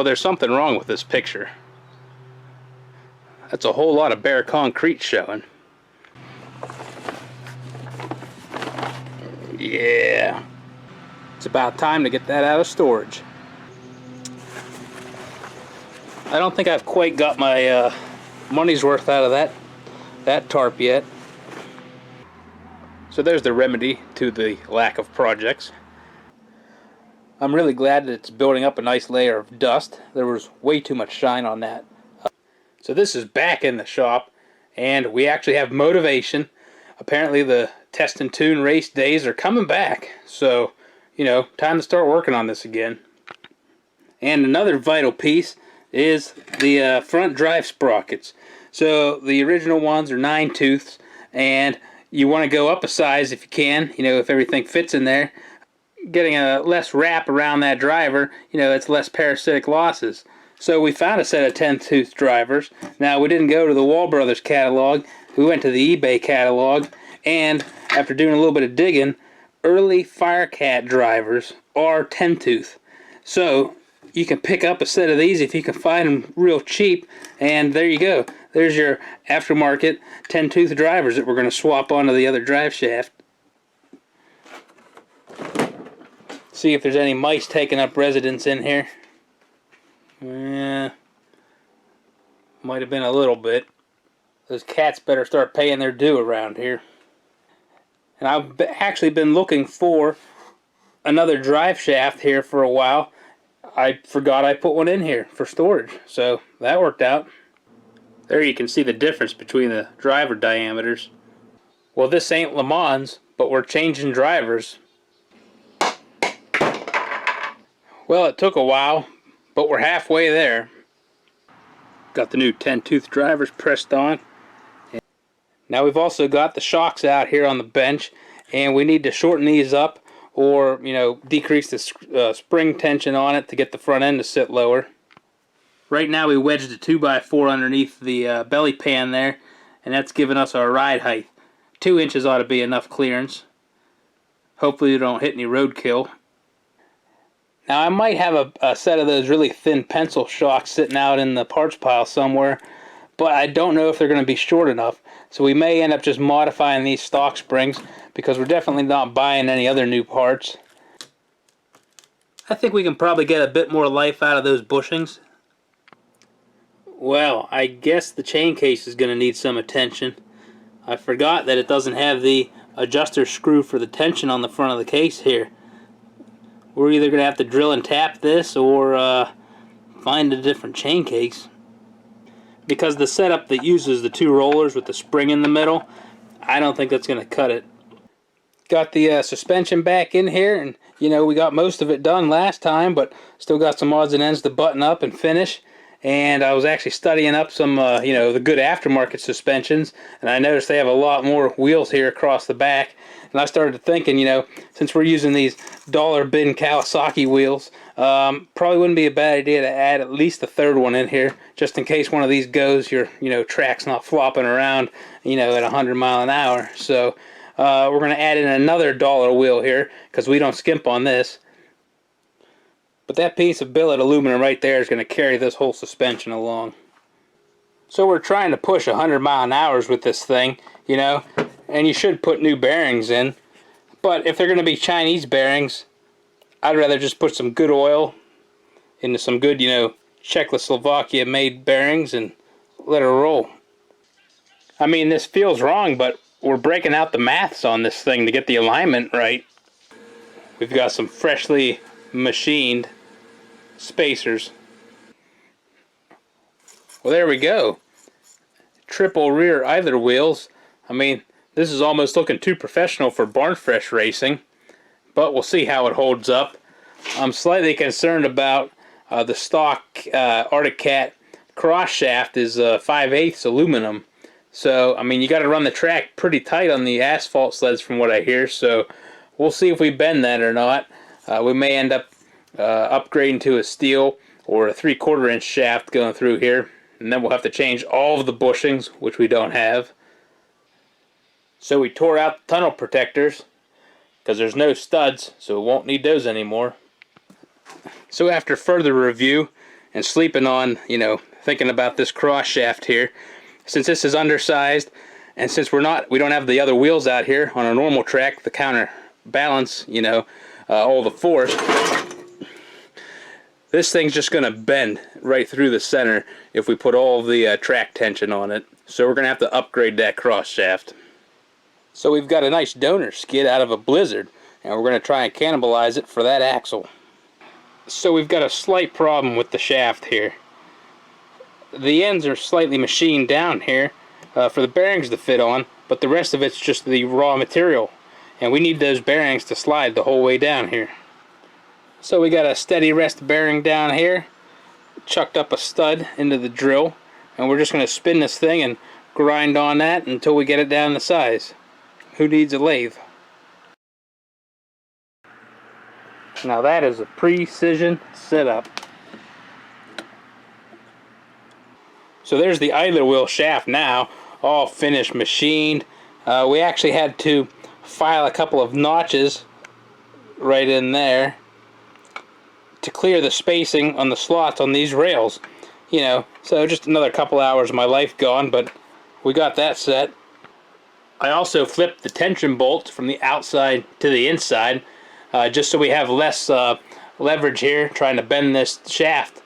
Well, there's something wrong with this picture. That's a whole lot of bare concrete showing. Yeah. It's about time to get that out of storage. I don't think I've quite got my money's worth out of that tarp yet. So there's the remedy to the lack of projects. I'm really glad that it's building up a nice layer of dust. There was way too much shine on that. So this is back in the shop, and we actually have motivation. Apparently the test and tune race days are coming back. So, you know, time to start working on this again. And another vital piece is the front drive sprockets. So the original ones are 9/2, and you want to go up a size if you can, you know, if everything fits in there. Getting a less wrap around that driver, you know, that's less parasitic losses. So we found a set of 10-tooth drivers. Now, we didn't go to the Wall Brothers catalog, we went to the eBay catalog, and after doing a little bit of digging, early Firecat drivers are 10-tooth. So you can pick up a set of these if you can find them real cheap, and there you go. There's your aftermarket 10-tooth drivers that we're going to swap onto the other drive shaft. See if there's any mice taking up residence in here. Yeah, might have been a little bit. Those cats better start paying their due around here. And I've actually been looking for another drive shaft here for a while. I forgot I put one in here for storage, so that worked out. There you can see the difference between the driver diameters. Well, this ain't Le Mans, but we're changing drivers. Well, it took a while, but we're halfway there. Got the new 10-tooth drivers pressed on. Now we've also got the shocks out here on the bench, and we need to shorten these up or, you know, decrease the spring tension on it to get the front end to sit lower. Right now we wedged a 2x4 underneath the belly pan there, and that's giving us our ride height. 2 inches ought to be enough clearance. Hopefully you don't hit any roadkill. Now I might have a set of those really thin pencil shocks sitting out in the parts pile somewhere, but I don't know if they're going to be short enough. So we may end up just modifying these stock springs, because we're definitely not buying any other new parts. I think we can probably get a bit more life out of those bushings. Well, I guess the chain case is going to need some attention. I forgot that it doesn't have the adjuster screw for the tension on the front of the case here. We're either going to have to drill and tap this or find a different chain case. Because the setup that uses the 2 rollers with the spring in the middle, I don't think that's going to cut it. Got the suspension back in here, and you know, we got most of it done last time, but still got some odds and ends to button up and finish. And I was actually studying up some, you know, the good aftermarket suspensions, and I noticed they have a lot more wheels here across the back. And I started thinking, you know, since we're using these dollar bin Kawasaki wheels, probably wouldn't be a bad idea to add at least a 3rd one in here, just in case one of these goes, your, you know, track's not flopping around, you know, at 100 miles an hour. So we're going to add in another dollar wheel here, because we don't skimp on this. But that piece of billet aluminum right there is going to carry this whole suspension along. So we're trying to push 100 mile an hour with this thing, you know, and you should put new bearings in. But if they're going to be Chinese bearings, I'd rather just put some good oil into some good, you know, Czechoslovakia made bearings and let her roll. I mean, this feels wrong, but we're breaking out the maths on this thing to get the alignment right. We've got some freshly machined spacers. Well, there we go. Triple rear either wheels. I mean, this is almost looking too professional for barn fresh racing, but we'll see how it holds up. I'm slightly concerned about the stock Arctic Cat cross shaft is 5/8 aluminum. So, I mean, you got to run the track pretty tight on the asphalt sleds from what I hear, so we'll see if we bend that or not. We may end up upgrading to a steel or a 3/4 inch shaft going through here, and then we'll have to change all of the bushings, which we don't have. So we tore out the tunnel protectors because there's no studs, so we won't need those anymore. So after further review, and sleeping on, you know, thinking about this cross shaft here. Since this is undersized, and since we don't have the other wheels out here on a normal track, the counterbalance, you know, all the force, this thing's just going to bend right through the center if we put all the track tension on it. So we're going to have to upgrade that cross shaft. So we've got a nice donor skid out of a Blizzard, and we're going to try and cannibalize it for that axle. So we've got a slight problem with the shaft here. The ends are slightly machined down here for the bearings to fit on, but the rest of it's just the raw material, and we need those bearings to slide the whole way down here. So we got a steady rest bearing down here, chucked up a stud into the drill, and we're just going to spin this thing and grind on that until we get it down to size. Who needs a lathe? Now that is a precision setup. So there's the idler wheel shaft now, all finished, machined. We actually had to file a couple of notches right in there to clear the spacing on the slots on these rails. You know, so just another couple hours of my life gone, but we got that set. I also flipped the tension bolts from the outside to the inside, just so we have less leverage here trying to bend this shaft.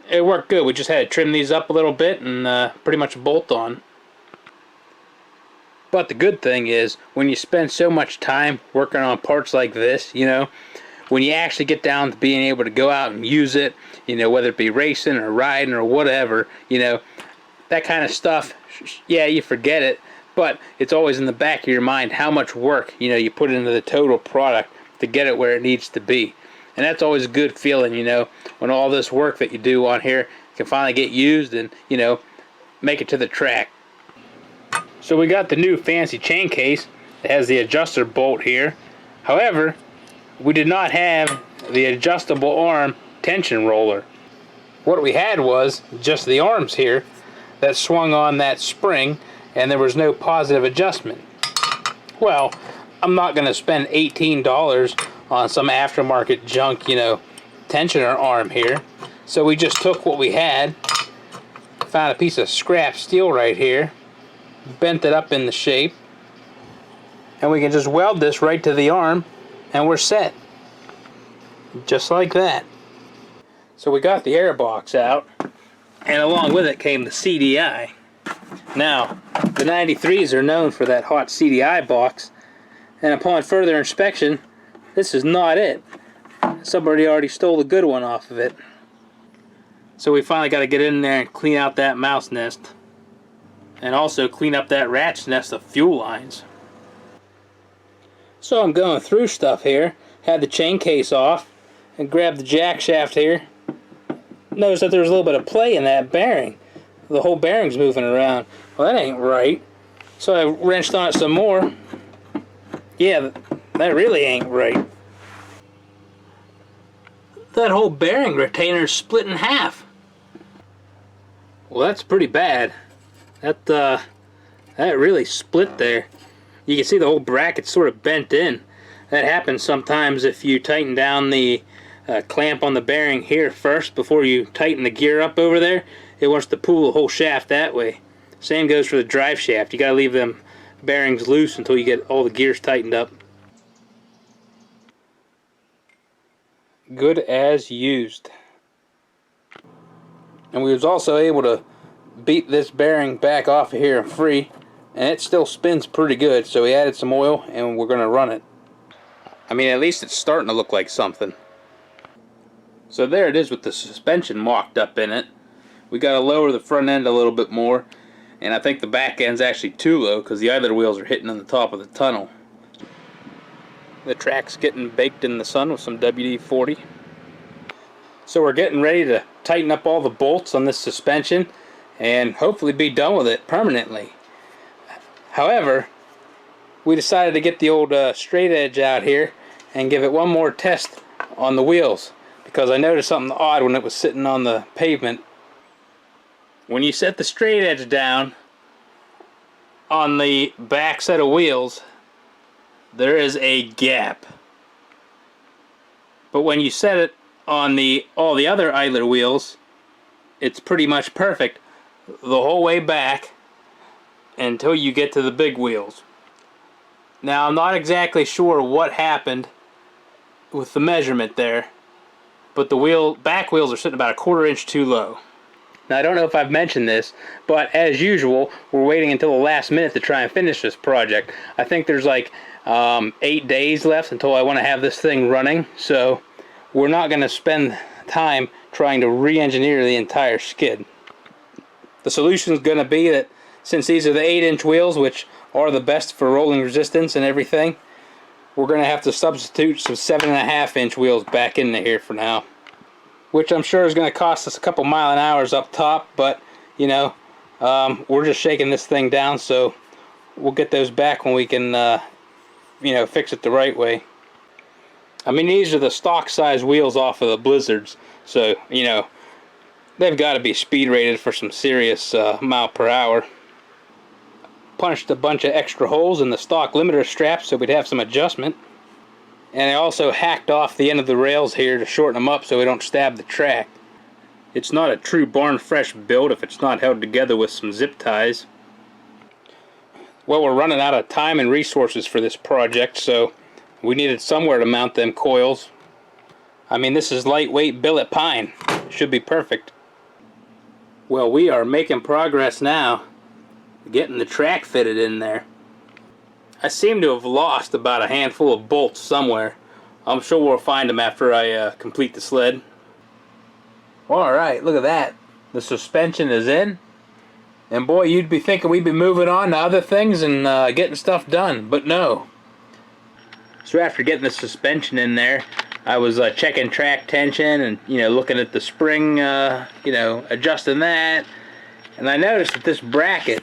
It worked good. We just had to trim these up a little bit and pretty much bolt on. But the good thing is, when you spend so much time working on parts like this, you know, when you actually get down to being able to go out and use it, you know, whether it be racing or riding or whatever, you know, that kind of stuff, yeah, you forget it, but it's always in the back of your mind how much work, you know, you put into the total product to get it where it needs to be. And that's always a good feeling, you know, when all this work that you do on here can finally get used and, you know, make it to the track. So we got the new fancy chain case that has the adjuster bolt here. However, we did not have the adjustable arm tension roller. What we had was just the arms here that swung on that spring, and there was no positive adjustment. Well, I'm not going to spend $18 on some aftermarket junk, you know, tensioner arm here. So we just took what we had, found a piece of scrap steel right here, bent it up in the shape, and we can just weld this right to the arm, and we're set. Just like that. So we got the air box out, and along with it came the CDI. Now, the 93s are known for that hot CDI box, and upon further inspection, this is not it. Somebody already stole the good one off of it. So we finally got to get in there and clean out that mouse nest, and also clean up that rat's nest of fuel lines. So I'm going through stuff here, had the chain case off, and grabbed the jack shaft here. Notice that there's a little bit of play in that bearing. The whole bearing's moving around. Well, that ain't right. So I wrenched on it some more. Yeah, that really ain't right. That whole bearing retainer's split in half. Well, that's pretty bad. That really split there. You can see the whole bracket sort of bent in. That happens sometimes if you tighten down the clamp on the bearing here first before you tighten the gear up over there. It wants to pull the whole shaft that way. Same goes for the drive shaft. You gotta leave them bearings loose until you get all the gears tightened up. Good as used. And we was also able to beat this bearing back off of here free, and it still spins pretty good. So we added some oil and we're gonna run it. I mean, at least it's starting to look like something. So there it is with the suspension mocked up in it. We got to lower the front end a little bit more, and I think the back end's actually too low because the other wheels are hitting on the top of the tunnel. The track's getting baked in the sun with some WD-40. So we're getting ready to tighten up all the bolts on this suspension and hopefully be done with it permanently. However, we decided to get the old straight edge out here and give it one more test on the wheels, because I noticed something odd when it was sitting on the pavement. When you set the straight edge down on the back set of wheels, there is a gap. But when you set it on all the other idler wheels, it's pretty much perfect the whole way back until you get to the big wheels. Now, I'm not exactly sure what happened with the measurement there, but the back wheels are sitting about a 1/4 inch too low. Now, I don't know if I've mentioned this, but as usual, we're waiting until the last minute to try and finish this project. I think there's like 8 days left until I want to have this thing running, so we're not going to spend time trying to re-engineer the entire skid. The solution is going to be that since these are the 8-inch wheels, which are the best for rolling resistance and everything, we're going to have to substitute some 7.5-inch wheels back into here for now, which I'm sure is going to cost us a couple mile an hours up top, but you know, we're just shaking this thing down, so we'll get those back when we can you know, fix it the right way. I mean, these are the stock size wheels off of the Blizzards, so you know, they've got to be speed rated for some serious mile per hour. Punched a bunch of extra holes in the stock limiter straps so we'd have some adjustment. And I also hacked off the end of the rails here to shorten them up so we don't stab the track. It's not a true barn fresh build if it's not held together with some zip ties. Well, we're running out of time and resources for this project, so we needed somewhere to mount them coils. I mean, this is lightweight billet pine. Should be perfect. Well, we are making progress now, getting the track fitted in there. I seem to have lost about a handful of bolts somewhere. I'm sure we'll find them after I complete the sled. Alright, look at that. The suspension is in. And boy, you'd be thinking we'd be moving on to other things and getting stuff done, but no. So after getting the suspension in there, I was checking track tension and, you know, looking at the spring, you know, adjusting that. And I noticed that this bracket,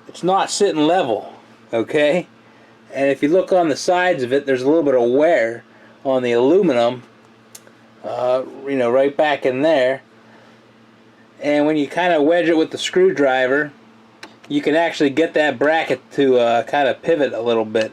it's not sitting level, okay? And if you look on the sides of it, there's a little bit of wear on the aluminum, you know, right back in there. And when you kind of wedge it with the screwdriver, you can actually get that bracket to kind of pivot a little bit.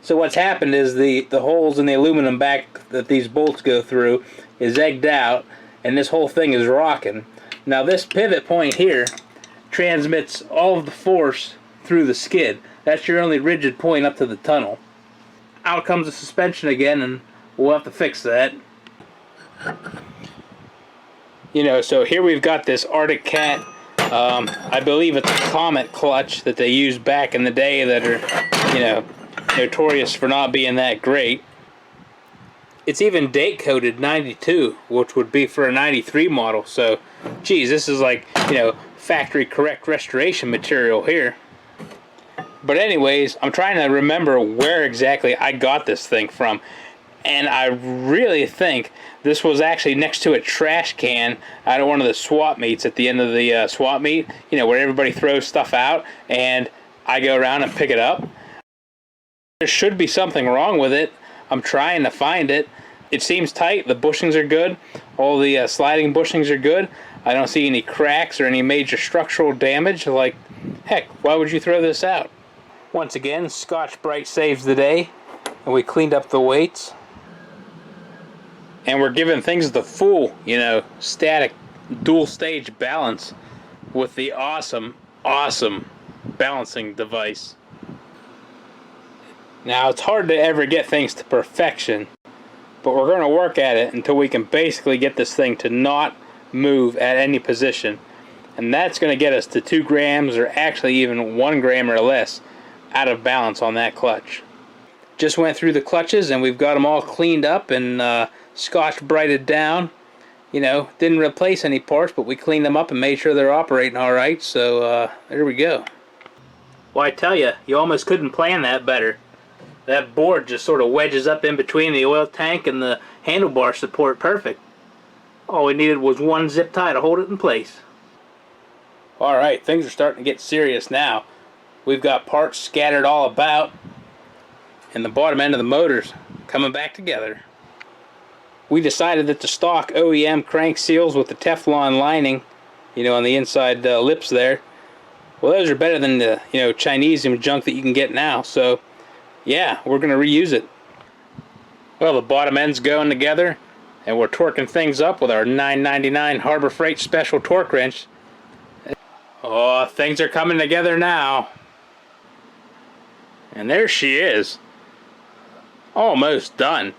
So what's happened is the holes in the aluminum back that these bolts go through is egged out, and this whole thing is rocking. Now this pivot point here transmits all of the force through the skid. That's your only rigid point up to the tunnel. Out comes the suspension again, and we'll have to fix that. You know, so here we've got this Arctic Cat, I believe it's a Comet clutch that they used back in the day that are, you know, notorious for not being that great. It's even date coded 92, which would be for a 93 model, so geez, this is like, you know, factory correct restoration material here. But anyways, I'm trying to remember where exactly I got this thing from, and I really think this was actually next to a trash can out of one of the swap meets at the end of the swap meet, you know, where everybody throws stuff out and I go around and pick it up. There should be something wrong with it. I'm trying to find it. It seems tight. The bushings are good. All the sliding bushings are good. I don't see any cracks or any major structural damage. Like, heck, why would you throw this out? Once again, Scotch-Brite saves the day, and we cleaned up the weights. And we're giving things the full, you know, static dual stage balance with the awesome balancing device. Now, it's hard to ever get things to perfection, but we're going to work at it until we can basically get this thing to not move at any position. And that's going to get us to 2 grams, or actually even 1 gram or less, out of balance on that clutch. Just went through the clutches and we've got them all cleaned up and Scotch-Brited down. You know, didn't replace any parts, but we cleaned them up and made sure they're operating alright, so there we go. Well, I tell you, you almost couldn't plan that better. That board just sort of wedges up in between the oil tank and the handlebar support perfect. All we needed was 1 zip tie to hold it in place. Alright, things are starting to get serious now. We've got parts scattered all about, and the bottom end of the motor's coming back together. We decided that the stock OEM crank seals with the Teflon lining, you know, on the inside lips there, well, those are better than the, you know, Chinese junk that you can get now, so yeah, we're going to reuse it. Well, the bottom end's going together, And we're torquing things up with our $9.99 Harbor Freight Special Torque Wrench. Oh, things are coming together now. And there she is. Almost done.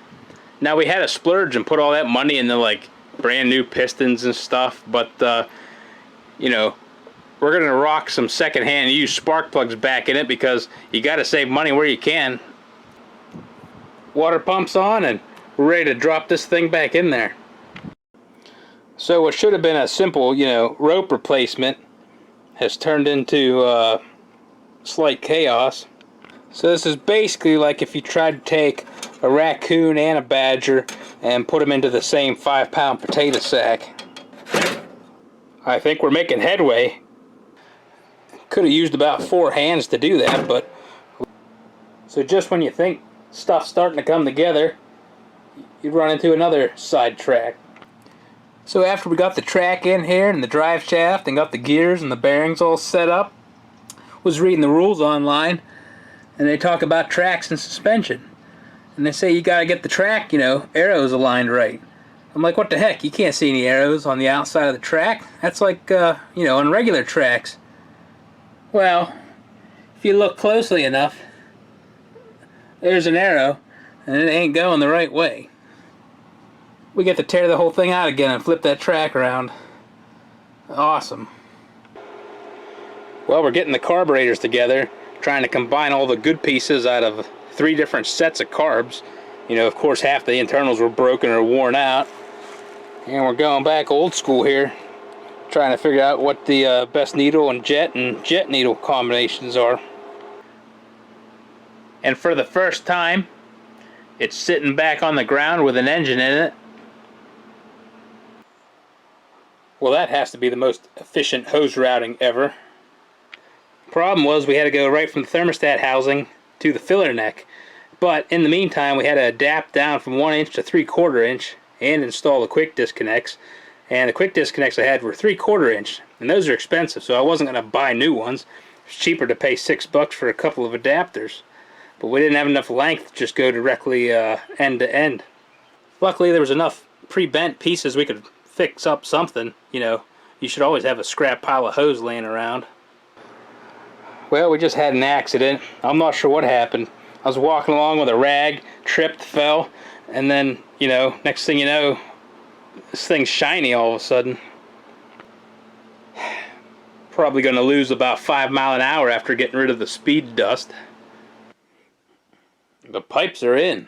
Now, we had to splurge and put all that money into like brand new pistons and stuff, but you know, we're gonna rock some secondhand used spark plugs back in it because you gotta save money where you can. Water pump's on and we're ready to drop this thing back in there. So what should have been a simple, you know, rope replacement has turned into slight chaos. So this is basically like if you tried to take a raccoon and a badger and put them into the same 5-pound potato sack. I think we're making headway. Could have used about 4 hands to do that, but so just when you think stuff's starting to come together, you'd run into another side track. So after we got the track in here and the drive shaft and got the gears and the bearings all set up, was reading the rules online, and they talk about tracks and suspension. And they say you gotta get the track, you know, arrows aligned right. I'm like, what the heck? You can't see any arrows on the outside of the track. That's like, you know, on regular tracks. Well, if you look closely enough, there's an arrow, and it ain't going the right way. We get to tear the whole thing out again and flip that track around. Awesome. Well, we're getting the carburetors together, trying to combine all the good pieces out of 3 different sets of carbs. You know, of course, half the internals were broken or worn out. And we're going back old school here, trying to figure out what the best needle and jet needle combinations are. And for the first time, it's sitting back on the ground with an engine in it. Well, that has to be the most efficient hose routing ever. Problem was we had to go right from the thermostat housing to the filler neck. But in the meantime, we had to adapt down from 1 inch to 3/4 inch and install the quick disconnects. And the quick disconnects I had were 3/4 inch, and those are expensive, so I wasn't going to buy new ones. It's cheaper to pay $6 for a couple of adapters. But we didn't have enough length to just go directly end to end. Luckily, there was enough pre-bent pieces we could fix up something. You know, you should always have a scrap pile of hose laying around. Well, we just had an accident. I'm not sure what happened. I was walking along with a rag, tripped, fell, and then, you know, next thing you know, this thing's shiny all of a sudden. Probably going to lose about 5 miles an hour after getting rid of the speed dust. The pipes are in.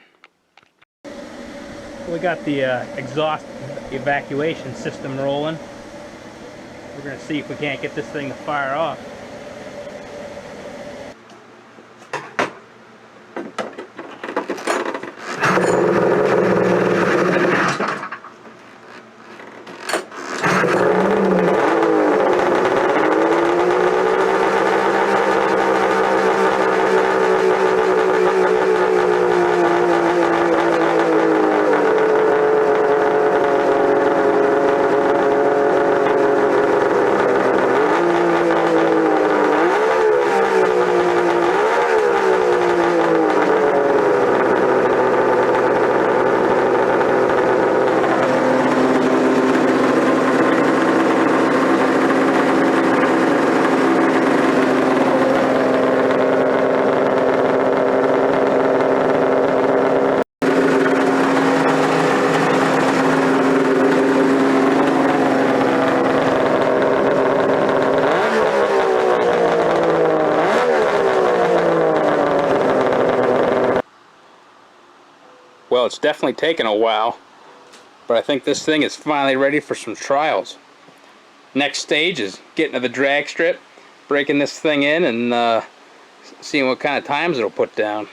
We got the exhaust evacuation system rolling. We're going to see if we can't get this thing to fire off. Well, it's definitely taken a while, but I think this thing is finally ready for some trials. Next stage is getting to the drag strip, breaking this thing in, and seeing what kind of times it'll put down.